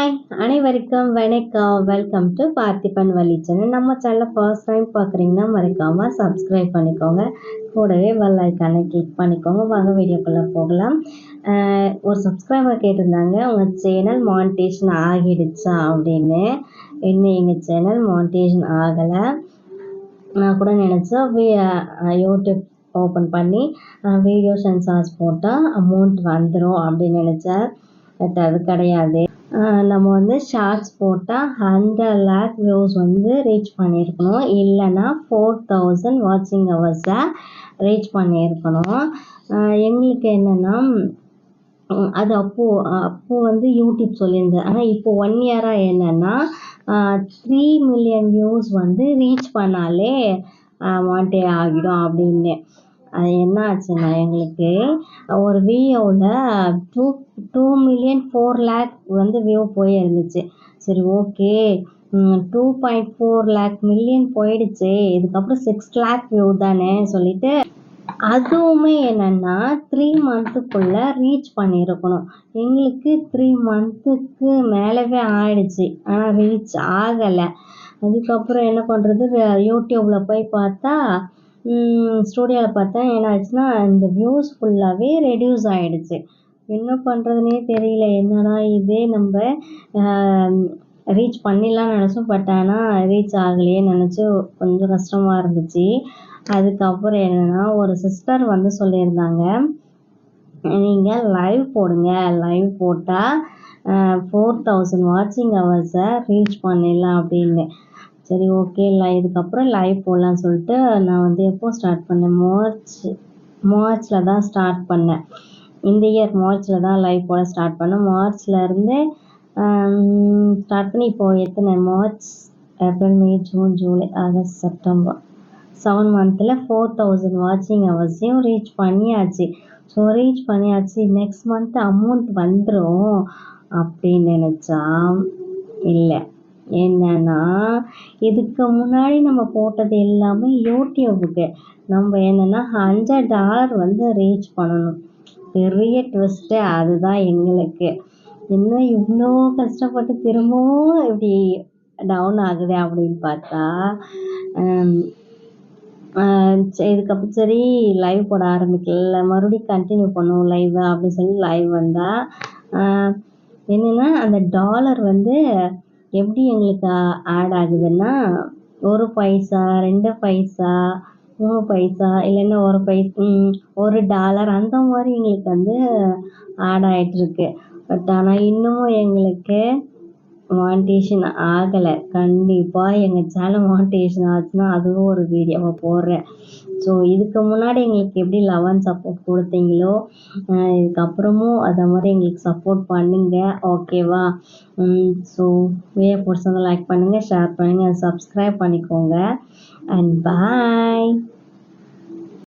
Hi அனைவருக்கும் வணக்கம். Welcome to Parthiban வழி சேனல். நம்ம சேனலை ஃபர்ஸ்ட் டைம் பார்க்குறீங்கன்னா மறக்காமல் சப்ஸ்கிரைப் பண்ணிக்கோங்க. கூடவே பெல் ஐக்கானை கிளிக் பண்ணிக்கோங்க. வாங்க வீடியோக்குள்ளே போகலாம். ஒரு சப்ஸ்கிரைபர் கேட்டிருந்தாங்க, உங்கள் சேனல் மானிட்டேஷன் ஆகிடுச்சா அப்படின்னு. இன்னும் எங்கள் சேனல் மானிட்டேஷன் ஆகலை. நான் கூட நினச்சேன் யூடியூப் ஓப்பன் பண்ணி வீடியோஸ் அண்ட் ஷார்ட்ஸ் போட்டால் அமௌண்ட் வந்துடும் அப்படின்னு நினச்சேன். பட் அது கிடையாது. நம்ம வந்து ஷார்ட்ஸ் போட்டால் 100 lakh வியூஸ் வந்து ரீச் பண்ணியிருக்கணும். இல்லைன்னா 4000 வாட்சிங் ஹவர்ஸை ரீச் பண்ணியிருக்கணும். எங்களுக்கு என்னென்னா அது அப்போது வந்து யூடியூப் சொல்லியிருந்தேன். ஆனால் இப்போ 1 இயராக என்னென்னா 3 million வியூஸ் வந்து ரீச் பண்ணாலே மானிட்டே ஆகிடும் அப்படின்னு. அது என்ன ஆச்சுன்னா, எங்களுக்கு ஒரு வீடியோவில் 2 million 4 lakh வந்து வியூ போயிருந்துச்சு. சரி, ஓகே, 2.4 lakh மில்லியன் போயிடுச்சு, இதுக்கப்புறம் 6 lakh வியூ தானே சொல்லிட்டு, அதுவுமே என்னென்னா 3 மந்த்துக்குள்ளே ரீச் பண்ணியிருக்கணும். எங்களுக்கு 3 மந்த்துக்கு மேலவே ஆயிடுச்சு, ஆனால் ரீச் ஆகலை. அதுக்கப்புறம் என்ன பண்ணுறது, யூடியூப்பில் போய் பார்த்தா, ஸ்டூடியோவில் பார்த்தா என்ன ஆச்சுன்னா, இந்த வியூஸ் ஃபுல்லாகவே ரெடியூஸ் ஆகிடுச்சு. என்ன பண்ணுறதுனே தெரியல. என்னடா இதே நம்ம ரீச் பண்ணிடலான்னு நினச்சோம், பட் ஆனால் ரீச் ஆகலையே நினச்சி கொஞ்சம் கஷ்டமாக இருந்துச்சு. அதுக்கப்புறம் என்னென்னா, ஒரு சிஸ்டர் வந்து சொல்லியிருந்தாங்க, நீங்கள் லைவ் போடுங்க, லைவ் போட்டால் 4000 வாட்சிங் ஹவர்ஸை ரீச் பண்ணிடலாம் அப்படின்னு. சரி, ஓகே, இதுக்கப்புறம் லைவ் போடலான்னு சொல்லிட்டு நான் வந்து எப்போ ஸ்டார்ட் பண்ணேன், மார்ச்சில் தான் ஸ்டார்ட் பண்ணேன். இந்த இயர் மார்ச்சில் தான் லைவ் போட ஸ்டார்ட் பண்ணேன். மார்ச்லேருந்து ஸ்டார்ட் பண்ணி இப்போது எத்தனை, மார்ச், ஏப்ரல், மே, ஜூன், ஜூலை, ஆகஸ்ட், செப்டம்பர், 7 மந்த்தில் 4000 வாட்சிங் ஹவர்ஸையும் ரீச் பண்ணியாச்சு. ஸோ ரீச் பண்ணியாச்சு, நெக்ஸ்ட் மந்த் அமௌண்ட் வந்துடும் அப்படின்னு நினச்சா இல்லை. என்னன்னா, இதுக்கு முன்னாடி நம்ம போட்டது எல்லாமே யூடியூபுக்கு. நம்ம என்னென்னா $100 வந்து ரீச் பண்ணணும். பெரிய ட்விஸ்ட்டு அதுதான் எங்களுக்கு. என்ன இவ்வளோ கஷ்டப்பட்டு திரும்பவும் இப்படி டவுன் ஆகுது அப்படின்னு பார்த்தா, இதுக்கப்புறம் சரி லைவ் போட ஆரம்பிக்கல, மறுபடியும் கண்டினியூ பண்ணுவோம் லைவ் அப்படின்னு சொல்லி லைவ் வந்தால் என்னென்னா, அந்த டாலர் வந்து எப்படி எங்களுக்கு ஆட் ஆகுதுன்னா, 1 பைசா, 2 பைசா, 3 பைசா, இல்லைன்னா $1 அந்த மாதிரி எங்களுக்கு வந்து ஆட் ஆகிட்டுருக்கு. பட் ஆனால் இன்னமும் எங்களுக்கு மானிட்டேஷன் ஆகலை. கண்டிப்பாக எங்கள் சேனல் மானிட்டேஷன் ஆச்சுன்னா அதுவும் ஒரு வீடியோவை போடுறேன். ஸோ இதுக்கு முன்னாடி எங்களுக்கு எப்படி 11 சப்போர்ட் கொடுத்தீங்களோ, இதுக்கப்புறமும் அதை மாதிரி எங்களுக்கு சப்போர்ட் பண்ணுங்கள், ஓகேவா? ஸோ வீடியோ பிடிச்சிருந்தா லைக் பண்ணுங்கள், ஷேர் பண்ணுங்கள், சப்ஸ்கிரைப் பண்ணிக்கோங்க. அண்ட் பாய்.